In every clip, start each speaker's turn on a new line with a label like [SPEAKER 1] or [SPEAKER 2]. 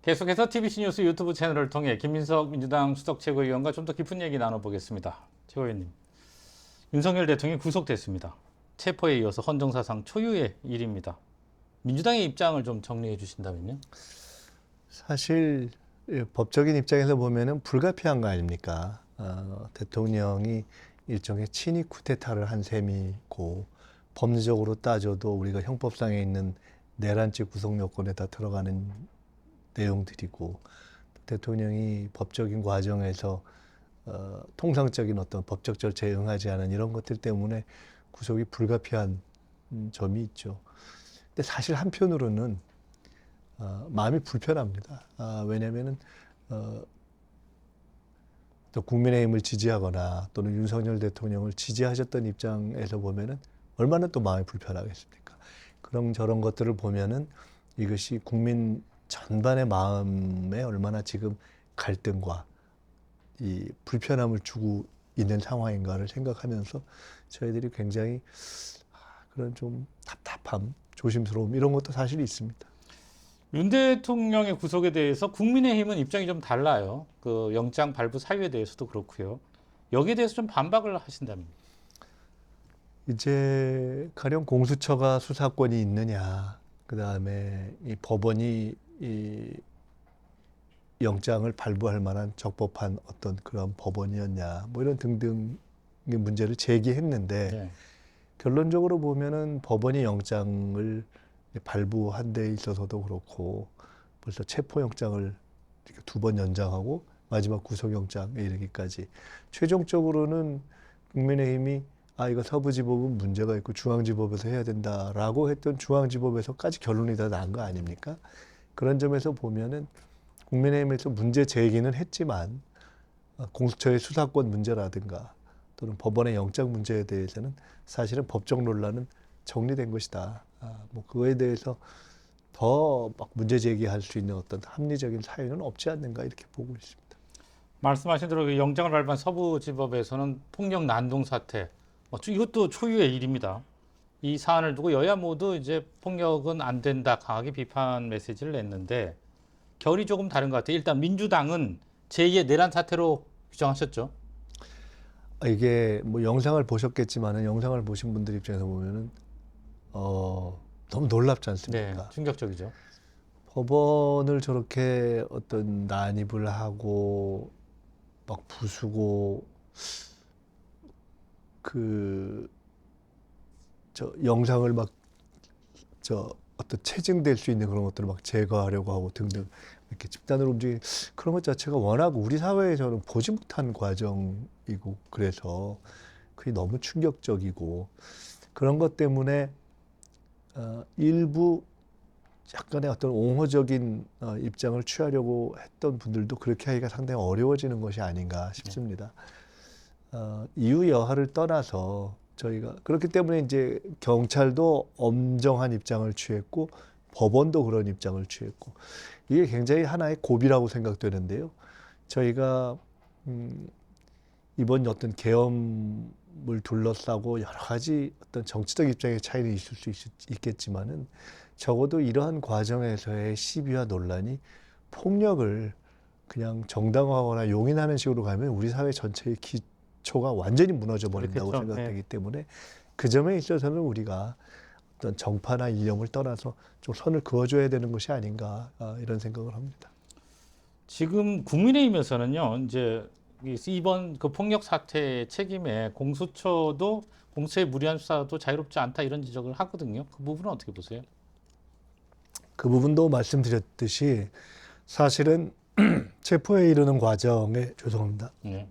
[SPEAKER 1] 계속해서 TBC 뉴스 유튜브 채널을 통해 김민석 민주당 수석 최고위원과 좀 더 깊은 얘기 나눠보겠습니다. 최고위원님, 윤석열 대통령이 구속됐습니다. 체포에 이어서 헌정사상 초유의 일입니다. 민주당의 입장을 좀 정리해 주신다면요.
[SPEAKER 2] 사실 법적인 입장에서 보면은 불가피한 거 아닙니까? 대통령이 일종의 친위 쿠데타를 한 셈이고 법리적으로 따져도 우리가 형법상에 있는 내란죄 구속 요건에 다 들어가는 내용들이고 대통령이 법적인 과정에서 통상적인 어떤 법적 절차에 응하지 않은 이런 것들 때문에 구속이 불가피한 점이 있죠. 근데 사실 한편으로는 마음이 불편합니다. 왜냐하면은 또 국민의힘을 지지하거나 또는 윤석열 대통령을 지지하셨던 입장에서 보면은 얼마나 또 마음이 불편하겠습니까? 그런 저런 것들을 보면은 이것이 국민 전반의 마음에 얼마나 지금 갈등과 이 불편함을 주고 있는 상황인가를 생각하면서 저희들이 굉장히 그런 좀 답답함, 조심스러움 이런 것도 사실 있습니다.
[SPEAKER 1] 윤 대통령의 구속에 대해서 국민의힘은 입장이 좀 달라요. 그 영장 발부 사유에 대해서도 그렇고요. 여기에 대해서 좀 반박을 하신다면.
[SPEAKER 2] 이제 가령 공수처가 수사권이 있느냐, 그 다음에 이 법원이 이 영장을 발부할 만한 적법한 어떤 그런 법원이었냐, 뭐 이런 등등의 문제를 제기했는데
[SPEAKER 1] 네.
[SPEAKER 2] 결론적으로 보면은 법원이 영장을 발부한 데 있어서도 그렇고 벌써 체포영장을 2번 연장하고 마지막 구속영장에 이르기까지 최종적으로는 국민의힘이 이거 서부지법은 문제가 있고 중앙지법에서 해야 된다라고 했던 중앙지법에서까지 결론이 다 난 거 아닙니까? 그런 점에서 보면은 국민의힘에서 문제 제기는 했지만 공수처의 수사권 문제라든가 또는 법원의 영장 문제에 대해서는 사실은 법적 논란은 정리된 것이다. 뭐 그거에 대해서 더 막 문제 제기할 수 있는 어떤 합리적인 사유는 없지 않는가 이렇게 보고 있습니다.
[SPEAKER 1] 말씀하신 대로 그 영장을 발부한 서부지법에서는 폭력 난동 사태, 이것도 초유의 일입니다. 이 사안을 두고 여야 모두 이제 폭력은 안 된다 강하게 비판 메시지를 냈는데 결이 조금 다른 것 같아요. 일단 민주당은 제2의 내란 사태로 규정하셨죠.
[SPEAKER 2] 이게 뭐 영상을 보셨겠지만은 영상을 보신 분들 입장에서 보면은 너무 놀랍지 않습니까?
[SPEAKER 1] 네, 충격적이죠.
[SPEAKER 2] 법원을 저렇게 어떤 난입을 하고 막 부수고 저 영상을 막 어떤 체증될 수 있는 그런 것들을 막 제거하려고 하고 등등 이렇게 집단으로 움직이는 그런 것 자체가 워낙 우리 사회에서는 보지 못한 과정이고 그래서 그게 너무 충격적이고 그런 것 때문에 일부 약간의 어떤 옹호적인 입장을 취하려고 했던 분들도 그렇게 하기가 상당히 어려워지는 것이 아닌가 싶습니다. 이유 여하를 떠나서 저희가 그렇기 때문에 이제 경찰도 엄정한 입장을 취했고 법원도 그런 입장을 취했고 이게 굉장히 하나의 고비라고 생각되는데요. 저희가 이번 어떤 계엄을 둘러싸고 여러 가지 어떤 정치적 입장의 차이는 있을 수 있겠지만은 적어도 이러한 과정에서의 시비와 논란이 폭력을 그냥 정당화하거나 용인하는 식으로 가면 우리 사회 전체의 기초가 완전히 무너져 버린다고
[SPEAKER 1] 그렇겠죠.
[SPEAKER 2] 생각되기
[SPEAKER 1] 네.
[SPEAKER 2] 때문에 그 점에 있어서는 우리가 어떤 정파나 이념을 떠나서 좀 선을 그어줘야 되는 것이 아닌가 이런 생각을 합니다.
[SPEAKER 1] 지금 국민의힘에서는요, 이제 이번 그 폭력 사태의 책임에 공수처도 공수처의 무리한 수사도 자유롭지 않다 이런 지적을 하거든요. 그 부분은 어떻게 보세요?
[SPEAKER 2] 그 부분도 말씀드렸듯이 사실은 체포에 이르는 과정에 죄송합니다.
[SPEAKER 1] 예.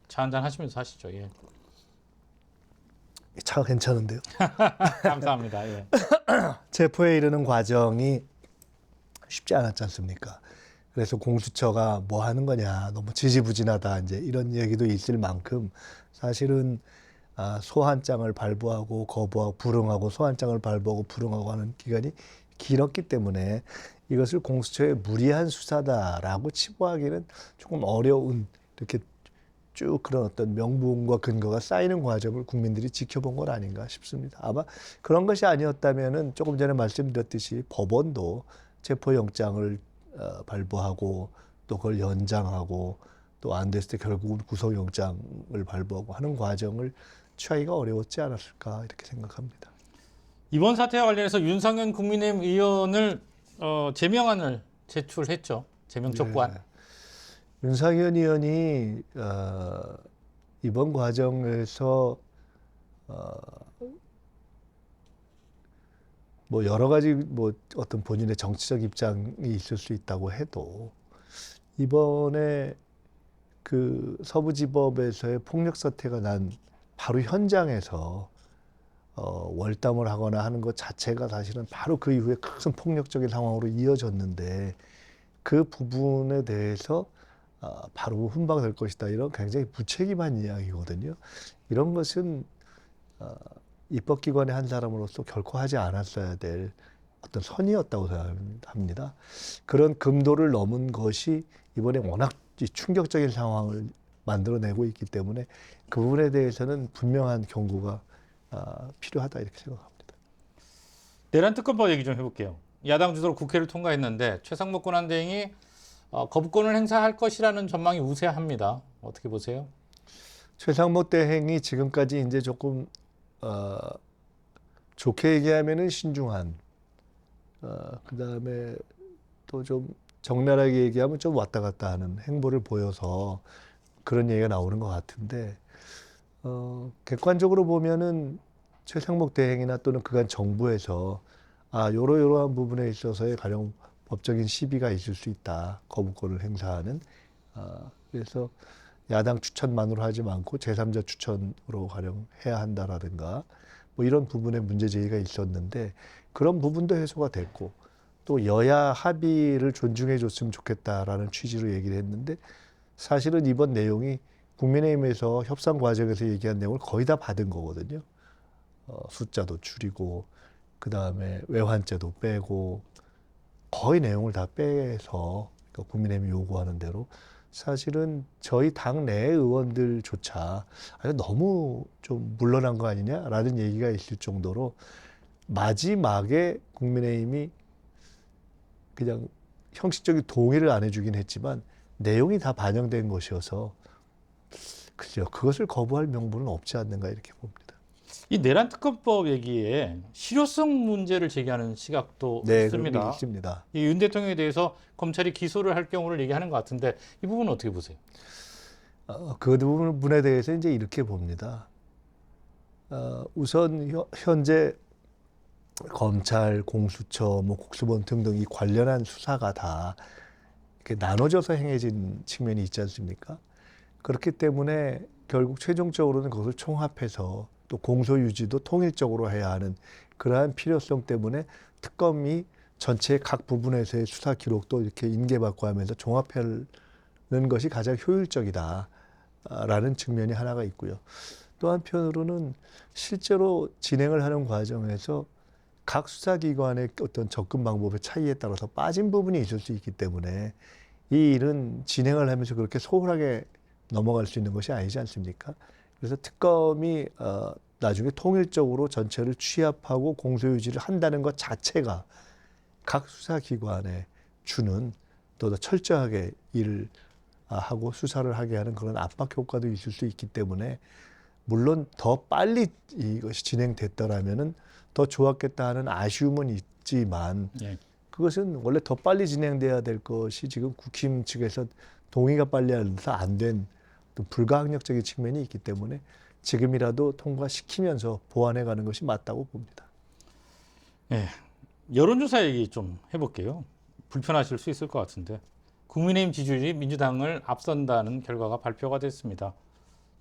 [SPEAKER 1] 차 한잔 하시면서 하시죠. 예.
[SPEAKER 2] 차가 괜찮은데요.
[SPEAKER 1] 감사합니다. 예.
[SPEAKER 2] 체포에 이르는 과정이 쉽지 않았지 않습니까? 그래서 공수처가 뭐 하는 거냐, 너무 지지부진하다, 이제 이런 얘기도 있을 만큼 사실은 소환장을 발부하고 거부하고 불응하고 소환장을 발부하고 불응하고 하는 기간이 길었기 때문에 이것을 공수처의 무리한 수사다라고 치부하기는 조금 어려운 이렇게 쭉 그런 어떤 명분과 근거가 쌓이는 과정을 국민들이 지켜본 건 아닌가 싶습니다. 아마 그런 것이 아니었다면은 조금 전에 말씀드렸듯이 법원도 체포영장을 발부하고 또 그걸 연장하고 또 안 됐을 때 결국은 구속영장을 발부하고 하는 과정을 취하기가 어려웠지 않았을까 이렇게 생각합니다.
[SPEAKER 1] 이번 사태와 관련해서 윤상현 국민의힘 의원을 제명안을 제출했죠. 제명 촉구안.
[SPEAKER 2] 네. 윤상현 의원이 이번 과정에서 뭐 여러 가지 뭐 어떤 본인의 정치적 입장이 있을 수 있다고 해도 이번에 그 서부지법에서의 폭력 사태가 난 바로 현장에서 월담을 하거나 하는 것 자체가 사실은 바로 그 이후에 큰 폭력적인 상황으로 이어졌는데 그 부분에 대해서 바로 훈방될 것이다. 이런 굉장히 무책임한 이야기거든요. 이런 것은 입법기관의 한 사람으로서 결코 하지 않았어야 될 어떤 선이었다고 생각합니다. 그런 금도를 넘은 것이 이번에 워낙 충격적인 상황을 만들어내고 있기 때문에 그 부분에 대해서는 분명한 경고가 필요하다 이렇게 생각합니다.
[SPEAKER 1] 내란 특검법 얘기 좀 해볼게요. 야당 주도로 국회를 통과했는데 최상목 권한대행이 거부권을 행사할 것이라는 전망이 우세합니다. 어떻게 보세요?
[SPEAKER 2] 최상목 대행이 지금까지 이제 조금 좋게 얘기하면은 신중한, 그다음에 또 좀 적나라하게 얘기하면 좀 왔다 갔다 하는 행보를 보여서 그런 얘기가 나오는 것 같은데, 객관적으로 보면은 최상목 대행이나 또는 그간 정부에서 요러요러한 부분에 있어서의 가령 법적인 시비가 있을 수 있다. 거부권을 행사하는. 그래서 야당 추천만으로 하지 않고 제3자 추천으로 가령 해야 한다라든가 뭐 이런 부분에 문제 제기가 있었는데 그런 부분도 해소가 됐고 또 여야 합의를 존중해 줬으면 좋겠다라는 취지로 얘기를 했는데 사실은 이번 내용이 국민의힘에서 협상 과정에서 얘기한 내용을 거의 다 받은 거거든요. 숫자도 줄이고 그다음에 외환죄도 빼고 거의 내용을 다 빼서 그러니까 국민의힘이 요구하는 대로 사실은 저희 당 내 의원들조차 너무 좀 물러난 거 아니냐라는 얘기가 있을 정도로 마지막에 국민의힘이 그냥 형식적인 동의를 안 해주긴 했지만 내용이 다 반영된 것이어서 글쎄요 그것을 거부할 명분은 없지 않는가 이렇게 봅니다.
[SPEAKER 1] 이 내란 특검법 얘기에 실효성 문제를 제기하는 시각도
[SPEAKER 2] 네,
[SPEAKER 1] 있습니다.
[SPEAKER 2] 그런 게 있습니다.
[SPEAKER 1] 이 윤 대통령에 대해서 검찰이 기소를 할 경우를 얘기하는 것 같은데 이 부분은 어떻게 보세요?
[SPEAKER 2] 그 부분에 대해서 이제 이렇게 봅니다. 우선 현재 검찰, 공수처, 뭐 국수본 등등 이 관련한 수사가 다 이렇게 나눠져서 행해진 측면이 있지 않습니까? 그렇기 때문에 결국 최종적으로는 그것을 총합해서 또 공소 유지도 통일적으로 해야 하는 그러한 필요성 때문에 특검이 전체 각 부분에서의 수사 기록도 이렇게 인계받고 하면서 종합하는 것이 가장 효율적이다라는 측면이 하나가 있고요. 또 한편으로는 실제로 진행을 하는 과정에서 각 수사기관의 어떤 접근 방법의 차이에 따라서 빠진 부분이 있을 수 있기 때문에 이 일은 진행을 하면서 그렇게 소홀하게 넘어갈 수 있는 것이 아니지 않습니까? 그래서 특검이 나중에 통일적으로 전체를 취합하고 공소유지를 한다는 것 자체가 각 수사기관에 주는 또 더 철저하게 일을 하고 수사를 하게 하는 그런 압박 효과도 있을 수 있기 때문에 물론 더 빨리 이것이 진행됐더라면은 더 좋았겠다 하는 아쉬움은 있지만
[SPEAKER 1] 예.
[SPEAKER 2] 그것은 원래 더 빨리 진행돼야 될 것이 지금 국힘 측에서 동의가 빨리 해서 안 된 불가항력적인 측면이 있기 때문에 지금이라도 통과시키면서 보완해 가는 것이 맞다고 봅니다.
[SPEAKER 1] 예. 여론조사 얘기 좀 해볼게요. 불편하실 수 있을 것 같은데 국민의힘 지지율이 민주당을 앞선다는 결과가 발표가 됐습니다.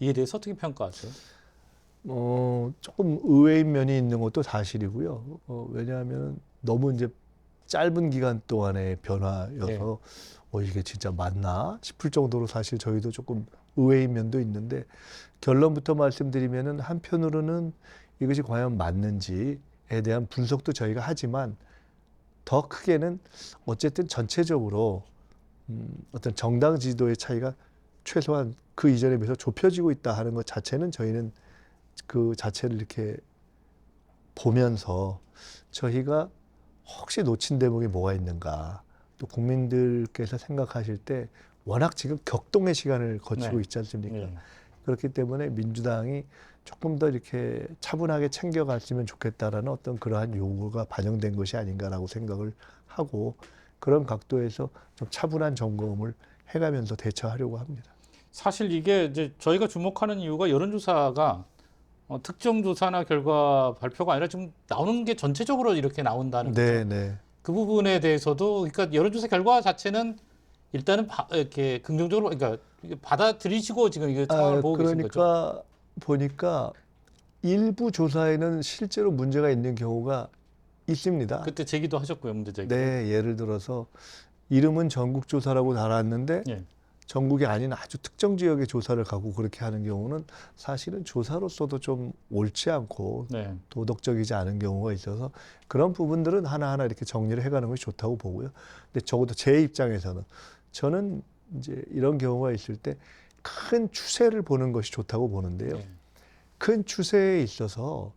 [SPEAKER 1] 이에 대해서 어떻게 평가하세요?
[SPEAKER 2] 조금 의외인 면이 있는 것도 사실이고요. 왜냐하면 너무 이제 짧은 기간 동안의 변화여서 이게 진짜 맞나 싶을 정도로 사실 저희도 조금 의외인 면도 있는데 결론부터 말씀드리면은 한편으로는 이것이 과연 맞는지에 대한 분석도 저희가 하지만 더 크게는 어쨌든 전체적으로 어떤 정당 지도의 차이가 최소한 그 이전에 비해서 좁혀지고 있다 하는 것 자체는 저희는 그 자체를 이렇게 보면서 저희가 혹시 놓친 대목이 뭐가 있는가 또 국민들께서 생각하실 때 워낙 지금 격동의 시간을 거치고
[SPEAKER 1] 네.
[SPEAKER 2] 있지 않습니까?
[SPEAKER 1] 예.
[SPEAKER 2] 그렇기 때문에 민주당이 조금 더 이렇게 차분하게 챙겨갔으면 좋겠다라는 어떤 그러한 요구가 반영된 것이 아닌가라고 생각을 하고 그런 각도에서 좀 차분한 점검을 해가면서 대처하려고 합니다.
[SPEAKER 1] 사실 이게 이제 저희가 주목하는 이유가 여론조사가 특정 조사나 결과 발표가 아니라 지금 나오는 게 전체적으로 이렇게 나온다는 거죠.
[SPEAKER 2] 네, 네.
[SPEAKER 1] 그 부분에 대해서도 그러니까 여론조사 결과 자체는 일단은 이렇게 긍정적으로 그러니까 받아들이시고 지금 이게 상황을 보고 계신 거죠.
[SPEAKER 2] 그러니까 보니까 일부 조사에는 실제로 문제가 있는 경우가 있습니다.
[SPEAKER 1] 그때 제기도 하셨고요, 문제 제기.
[SPEAKER 2] 네, 예를 들어서 이름은 전국조사라고 달았는데
[SPEAKER 1] 예.
[SPEAKER 2] 전국이 아닌 아주 특정 지역의 조사를 가고 그렇게 하는 경우는 사실은 조사로서도 좀 옳지 않고
[SPEAKER 1] 네.
[SPEAKER 2] 도덕적이지 않은 경우가 있어서 그런 부분들은 하나하나 이렇게 정리를 해가는 것이 좋다고 보고요. 근데 적어도 제 입장에서는 저는 이제 이런 경우가 있을 때 큰 추세를 보는 것이 좋다고 보는데요.
[SPEAKER 1] 예.
[SPEAKER 2] 큰 추세에 있어서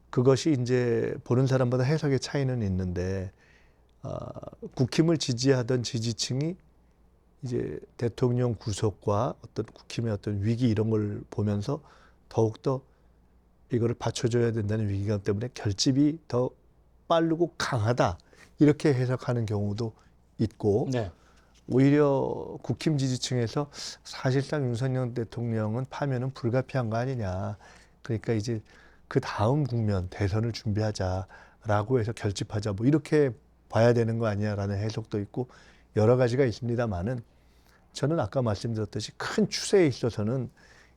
[SPEAKER 2] 그것이 이제 보는 사람마다 해석의 차이는 있는데 국힘을 지지하던 지지층이 이제 대통령 구속과 어떤 국힘의 어떤 위기 이런 걸 보면서 더욱더 이거를 받쳐줘야 된다는 위기감 때문에 결집이 더 빠르고 강하다 이렇게 해석하는 경우도 있고
[SPEAKER 1] 네.
[SPEAKER 2] 오히려 국힘 지지층에서 사실상 윤석열 대통령은 파면은 불가피한 거 아니냐. 그러니까 이제 그 다음 국면 대선을 준비하자라고 해서 결집하자 뭐 이렇게 봐야 되는 거 아니냐라는 해석도 있고 여러 가지가 있습니다만은 저는 아까 말씀드렸듯이 큰 추세에 있어서는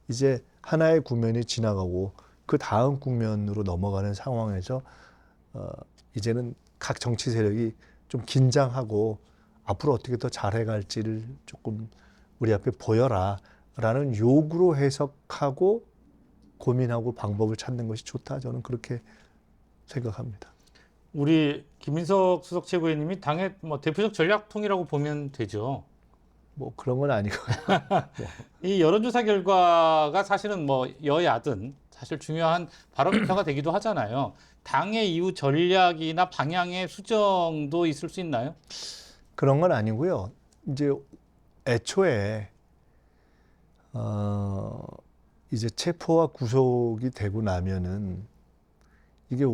[SPEAKER 2] 이제 하나의 국면이 지나가고 그 다음 국면으로 넘어가는 상황에서 이제는 각 정치 세력이 좀 긴장하고 앞으로 어떻게 더 잘해갈지를 조금 우리 앞에 보여라라는 요구로 해석하고 고민하고 방법을 찾는 것이 좋다. 저는 그렇게 생각합니다.
[SPEAKER 1] 우리 김민석 수석 최고위원님이 당의 뭐 대표적 전략통이라고 보면 되죠.
[SPEAKER 2] 뭐 그런 건 아니고
[SPEAKER 1] 이 여론조사 결과가 사실은 뭐 여야든 사실 중요한 바로미터가 되기도 하잖아요. 당의 이후 전략이나 방향의 수정도 있을 수 있나요?
[SPEAKER 2] 그런 건 아니고요. 이제 애초에 이제 체포와 구속이 되고 나면은 이게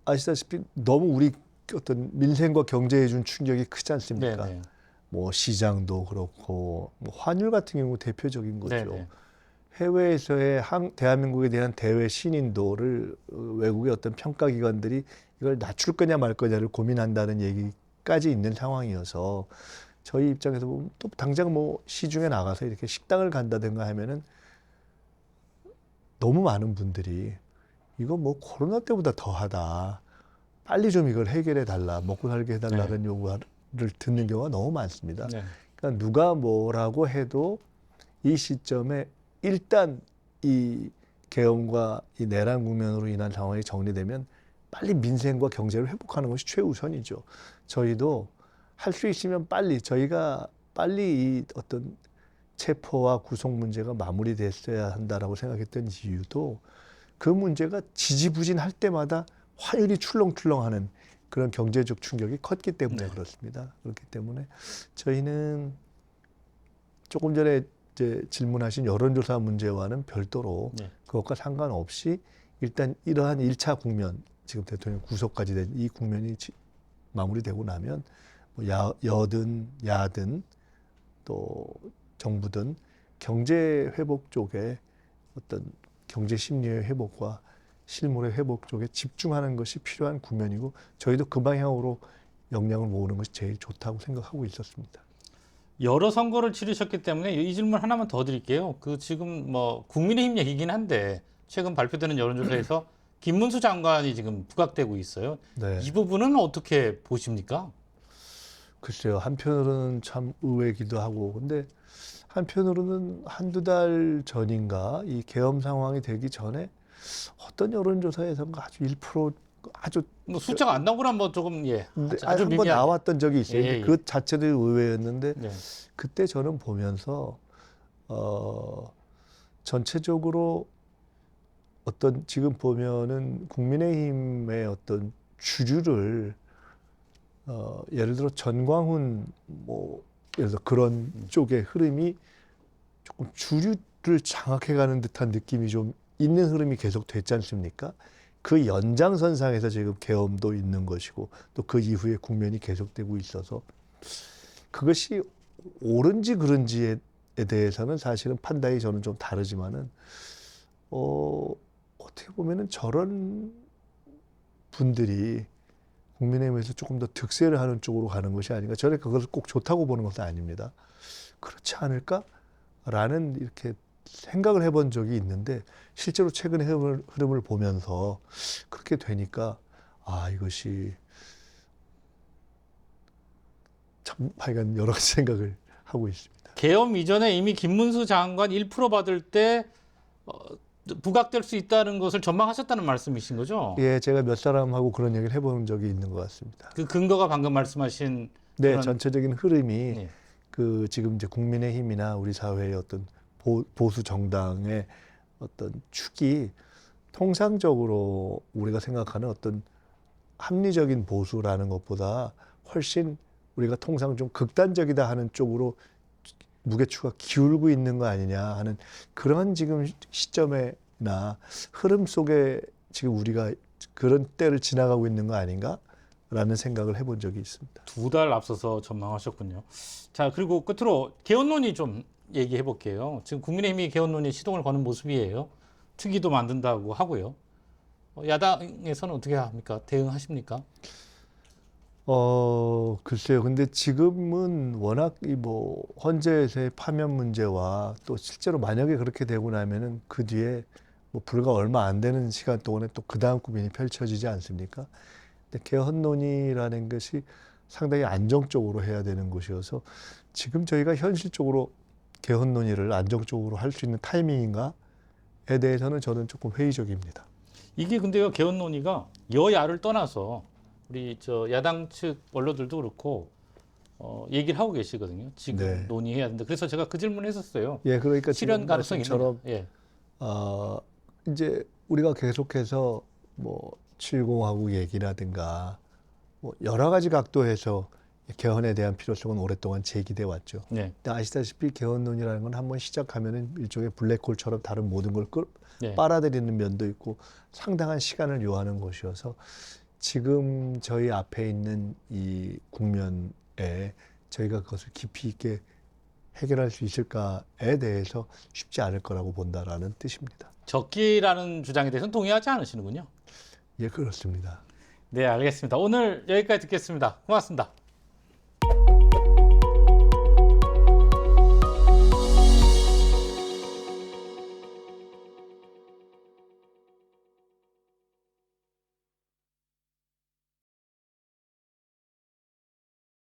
[SPEAKER 2] 아시다시피 너무 우리 어떤 민생과 경제에 준 충격이 크지 않습니까?
[SPEAKER 1] 네네.
[SPEAKER 2] 뭐 시장도 그렇고 뭐 환율 같은 경우 대표적인 거죠.
[SPEAKER 1] 네네.
[SPEAKER 2] 해외에서의 대한민국에 대한 대외 신인도를 외국의 어떤 평가기관들이 이걸 낮출 거냐 말 거냐를 고민한다는 얘기까지 있는 상황이어서 저희 입장에서 보면 또 당장 뭐 시중에 나가서 이렇게 식당을 간다든가 하면은 너무 많은 분들이 이거 뭐 코로나 때보다 더하다. 빨리 좀 이걸 해결해 달라. 먹고 살게 해달라는 요구를 듣는 경우가 너무 많습니다.
[SPEAKER 1] 네.
[SPEAKER 2] 그러니까 누가 뭐라고 해도 이 시점에 일단 이 계엄과 이 내란 국면으로 인한 상황이 정리되면 빨리 민생과 경제를 회복하는 것이 최우선이죠. 저희도 할 수 있으면 빨리 저희가 빨리 이 어떤 체포와 구속 문제가 마무리됐어야 한다라고 생각했던 이유도 그 문제가 지지부진할 때마다 환율이 출렁출렁하는 그런 경제적 충격이 컸기 때문에
[SPEAKER 1] 네.
[SPEAKER 2] 그렇습니다. 그렇기 때문에 저희는 조금 전에 이제 질문하신 여론조사 문제와는 별도로
[SPEAKER 1] 네.
[SPEAKER 2] 그것과 상관없이 일단 이러한 1차 국면, 지금 대통령 구속까지 된 이 국면이 마무리되고 나면 뭐 여든 야든 또 정부든 경제 회복 쪽에 어떤 경제 심리의 회복과 실물의 회복 쪽에 집중하는 것이 필요한 국면이고 저희도 그 방향으로 역량을 모으는 것이 제일 좋다고 생각하고 있었습니다.
[SPEAKER 1] 여러 선거를 치르셨기 때문에 이 질문 하나만 더 드릴게요. 그 지금 뭐 국민의힘 얘기긴 한데 최근 발표되는 여론조사에서 김문수 장관이 지금 부각되고 있어요.
[SPEAKER 2] 네.
[SPEAKER 1] 이 부분은 어떻게 보십니까?
[SPEAKER 2] 글쎄요. 한편으로는 참 의외이기도 하고 근데 한편으로는 한두 달 전인가 이 계엄 상황이 되기 전에 어떤 여론조사에선가 아주 1% 아주
[SPEAKER 1] 뭐 숫자가 안 나오거나 뭐 조금 아주
[SPEAKER 2] 한번
[SPEAKER 1] 미미하게.
[SPEAKER 2] 나왔던 적이 있어요.
[SPEAKER 1] 예, 예.
[SPEAKER 2] 그 자체도 의외였는데
[SPEAKER 1] 네.
[SPEAKER 2] 그때 저는 보면서 전체적으로 어떤 지금 보면은 국민의힘의 어떤 주류를 예를 들어 전광훈 뭐 예를 들어 그런 쪽의 흐름이 조금 주류를 장악해가는 듯한 느낌이 좀 있는 흐름이 계속 됐지 않습니까? 그 연장선상에서 지금 계엄도 있는 것이고 또 그 이후에 국면이 계속되고 있어서 그것이 옳은지 그른지에 대해서는 사실은 판단이 저는 좀 다르지만은 어떻게 보면은 저런 분들이 국민의힘에서 조금 더 득세를 하는 쪽으로 가는 것이 아닌가. 저는 그것을 꼭 좋다고 보는 것은 아닙니다. 그렇지 않을까라는 이렇게 생각을 해본 적이 있는데 실제로 최근의 흐름을 보면서 그렇게 되니까 이것이 참 하여간 여러 가지 생각을 하고 있습니다.
[SPEAKER 1] 계엄 이전에 이미 김문수 장관 1% 받을 때 부각될 수 있다는 것을 전망하셨다는 말씀이신 거죠?
[SPEAKER 2] 예, 제가 몇 사람하고 그런 얘기를 해본 적이 있는 것 같습니다.
[SPEAKER 1] 그 근거가 방금 말씀하신
[SPEAKER 2] 네,
[SPEAKER 1] 그런...
[SPEAKER 2] 전체적인 흐름이
[SPEAKER 1] 네.
[SPEAKER 2] 그 지금 이제 국민의힘이나 우리 사회의 어떤 보수 정당의 어떤 축이 통상적으로 우리가 생각하는 어떤 합리적인 보수라는 것보다 훨씬 우리가 통상 좀 극단적이다 하는 쪽으로 무게추가 기울고 있는 거 아니냐 하는 그런 지금 시점에나 흐름 속에 지금 우리가 그런 때를 지나가고 있는 거 아닌가라는 생각을 해본 적이 있습니다.
[SPEAKER 1] 2달 앞서서 전망하셨군요. 자, 그리고 끝으로 개헌론이 좀 얘기해 볼게요. 지금 국민의힘이 개헌론에 시동을 거는 모습이에요. 특위도 만든다고 하고요. 야당에서는 어떻게 합니까? 대응하십니까?
[SPEAKER 2] 글쎄요. 근데 지금은 워낙 이 뭐 헌재에서의 파면 문제와 또 실제로 만약에 그렇게 되고 나면은 그 뒤에 뭐 불과 얼마 안 되는 시간 동안에 또 그 다음 국면이 펼쳐지지 않습니까? 근데 개헌론이라는 것이 상당히 안정적으로 해야 되는 것이어서 지금 저희가 현실적으로 개헌 논의를 안정적으로 할 수 있는 타이밍인가에 대해서는 저는 조금 회의적입니다.
[SPEAKER 1] 이게 근데요, 개헌 논의가 여야를 떠나서 우리 야당 측 언론들도 그렇고 얘기를 하고 계시거든요. 지금
[SPEAKER 2] 네.
[SPEAKER 1] 논의해야 된다. 그래서 제가 그 질문을 했었어요.
[SPEAKER 2] 예, 그러니까
[SPEAKER 1] 실현 가능성이
[SPEAKER 2] 말씀처럼
[SPEAKER 1] 있느냐? 예.
[SPEAKER 2] 이제 우리가 계속해서 뭐 70하고 얘기라든가 뭐 여러 가지 각도에서 개헌에 대한 필요성은 오랫동안 제기돼 왔죠.
[SPEAKER 1] 네.
[SPEAKER 2] 근데 아시다시피 개헌론이라는 건 한번 시작하면은 일종의 블랙홀처럼 다른 모든 걸
[SPEAKER 1] 네.
[SPEAKER 2] 빨아들이는 면도 있고 상당한 시간을 요하는 것이어서 지금 저희 앞에 있는 이 국면에 저희가 그것을 깊이 있게 해결할 수 있을까에 대해서 쉽지 않을 거라고 본다라는 뜻입니다.
[SPEAKER 1] 적기라는 주장에 대해서는 동의하지 않으시는군요.
[SPEAKER 2] 예, 그렇습니다.
[SPEAKER 1] 네, 알겠습니다. 오늘 여기까지 듣겠습니다. 고맙습니다.